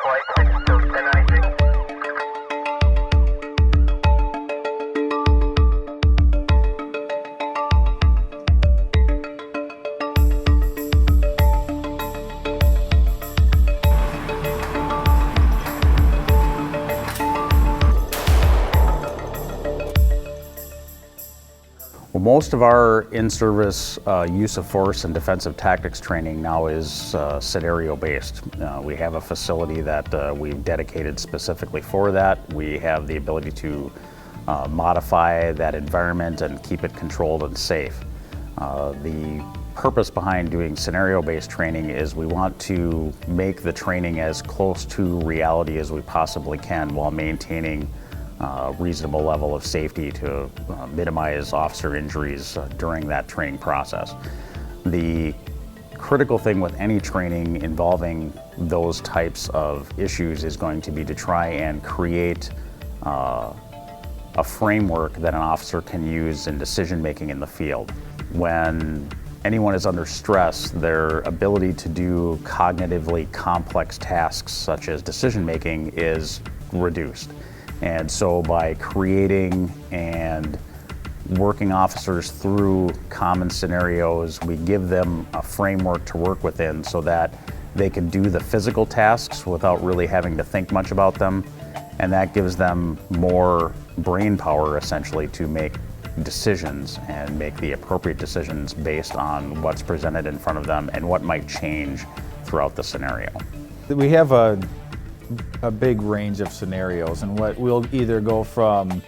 Well, most of our in-service use of force and defensive tactics training now is scenario-based. We have a facility that we've dedicated specifically for that. We have the ability to modify that environment and keep it controlled and safe. The purpose behind doing scenario-based training is we want to make the training as close to reality as we possibly can while maintaining a reasonable level of safety to minimize officer injuries during that training process. The critical thing with any training involving those types of issues is going to be to try and create a framework that an officer can use in decision making in the field. When anyone is under stress, their ability to do cognitively complex tasks such as decision making is reduced. And so by creating and working officers through common scenarios, we give them a framework to work within so that they can do the physical tasks without really having to think much about them. And that gives them more brain power essentially to make decisions and make the appropriate decisions based on what's presented in front of them and what might change throughout the scenario. We have a big range of scenarios, and what we'll either go from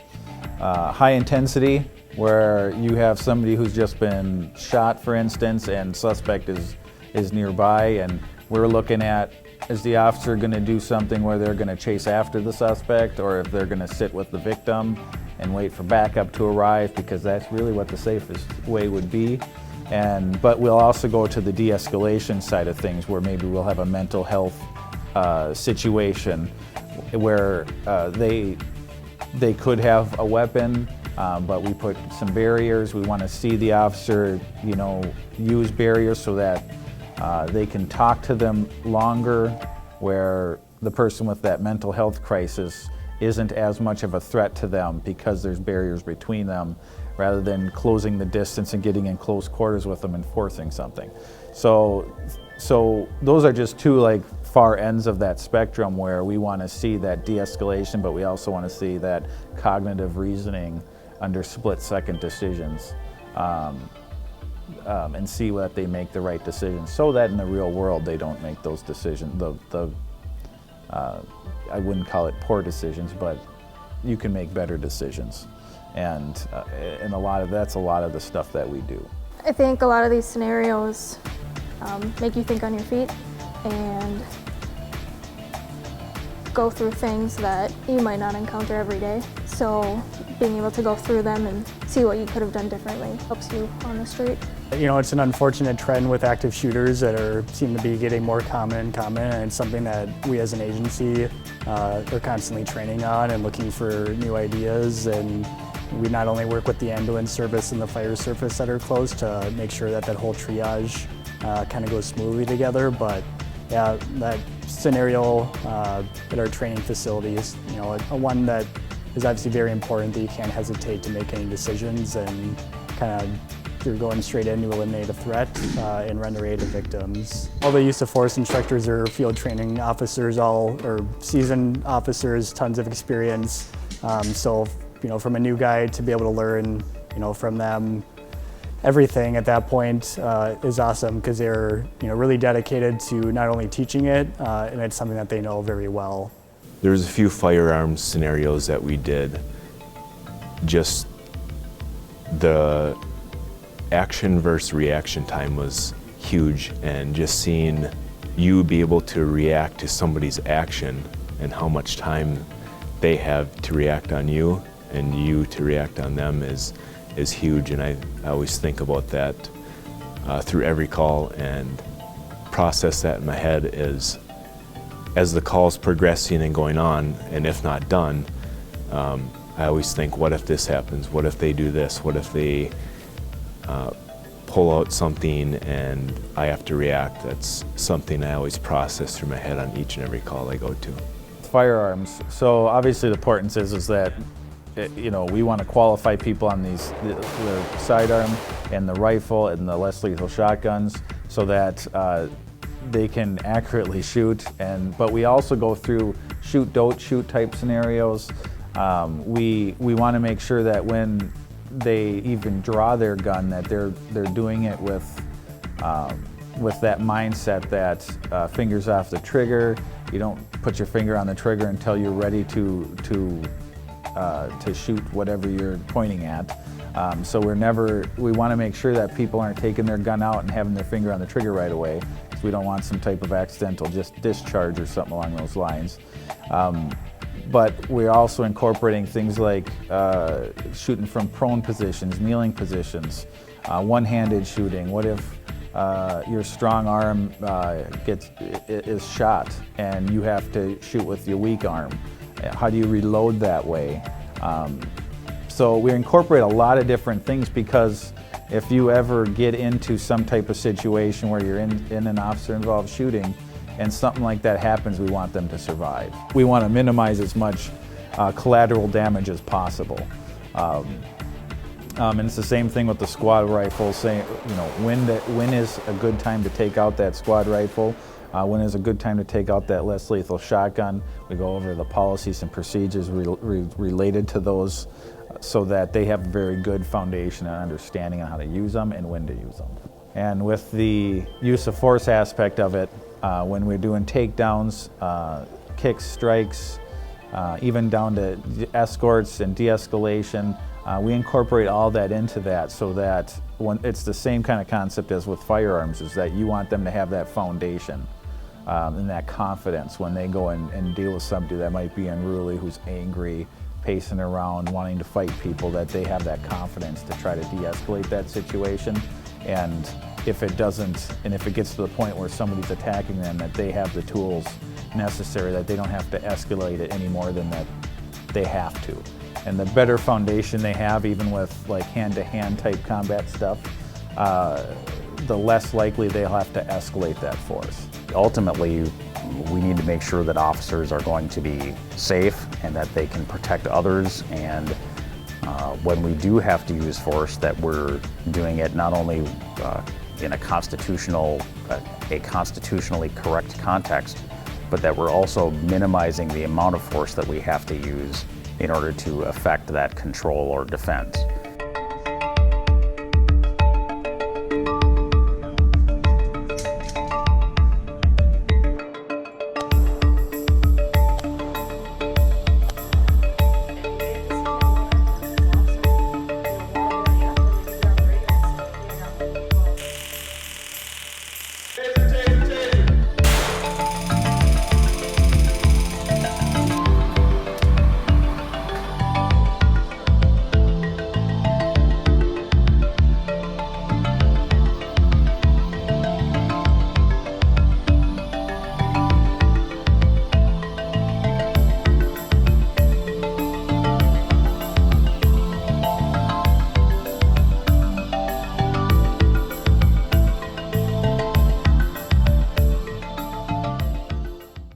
high intensity, where you have somebody who's just been shot, for instance, and suspect is nearby, and we're looking at, is the officer going to do something where they're going to chase after the suspect, or if they're going to sit with the victim and wait for backup to arrive, because that's really what the safest way would be. But we'll also go to the de-escalation side of things, where maybe we'll have a mental health situation where they could have a weapon, but we put some barriers. We want to see the officer, use barriers so that they can talk to them longer, where the person with that mental health crisis isn't as much of a threat to them because there's barriers between them, rather than closing the distance and getting in close quarters with them and forcing something. So those are just two far ends of that spectrum, where we want to see that de-escalation, but we also want to see that cognitive reasoning under split-second decisions, and see that they make the right decisions, so that in the real world they don't make those decisions. I wouldn't call it poor decisions, but you can make better decisions, and that's a lot of the stuff that we do. I think a lot of these scenarios make you think on your feet and go through things that you might not encounter every day. So being able to go through them and see what you could have done differently helps you on the street. It's an unfortunate trend with active shooters that seem to be getting more common, and it's something that we as an agency are constantly training on and looking for new ideas. And we not only work with the ambulance service and the fire service that are close to make sure that whole triage kind of goes smoothly together, but yeah, that scenario at our training facilities, one that is obviously very important, that you can't hesitate to make any decisions, and kind of you're going straight in to eliminate a threat and render aid to victims. All the use of force instructors are field training officers, all are seasoned officers, tons of experience. So from a new guy to be able to learn, from them, everything at that point is awesome, because they're really dedicated to not only teaching it, and it's something that they know very well. There was a few firearms scenarios that we did. Just the action versus reaction time was huge, and just seeing you be able to react to somebody's action and how much time they have to react on you and you to react on them is huge. And I always think about that through every call and process that in my head as the call's progressing and going on, and if not done, I always think, what if this happens? What if they do this? What if they pull out something and I have to react, that's something I always process through my head on each and every call I go to. Firearms. So obviously the importance is that we want to qualify people on the sidearm and the rifle and the less lethal shotguns so that they can accurately shoot. But we also go through shoot, don't shoot type scenarios. We want to make sure that when they even draw their gun, that they're doing it with that mindset that fingers off the trigger. You don't put your finger on the trigger until you're ready to shoot whatever you're pointing at. So we want to make sure that people aren't taking their gun out and having their finger on the trigger right away. So we don't want some type of accidental just discharge or something along those lines. But we're also incorporating things like shooting from prone positions, kneeling positions, one-handed shooting. What if your strong arm is shot and you have to shoot with your weak arm? How do you reload that way? So we incorporate a lot of different things because if you ever get into some type of situation where you're in an officer-involved shooting and something like that happens, we want them to survive. We want to minimize as much collateral damage as possible. And it's the same thing with the squad rifle, saying, when is a good time to take out that squad rifle? When is a good time to take out that less lethal shotgun? We go over the policies and procedures related to those so that they have a very good foundation and understanding on how to use them and when to use them. And with the use of force aspect of it, when we're doing takedowns, kicks, strikes, even down to escorts and de-escalation, we incorporate all that into that so that when it's the same kind of concept as with firearms, is that you want them to have that foundation and that confidence when they go and deal with somebody that might be unruly, who's angry, pacing around, wanting to fight people, that they have that confidence to try to de-escalate that situation. And if it doesn't, and if it gets to the point where somebody's attacking them, that they have the tools necessary, that they don't have to escalate it any more than that they have to. And the better foundation they have, even with like hand-to-hand type combat stuff, the less likely they'll have to escalate that force. Ultimately, we need to make sure that officers are going to be safe and that they can protect others, and when we do have to use force, that we're doing it not only in a constitutionally correct context, but that we're also minimizing the amount of force that we have to use in order to effect that control or defense.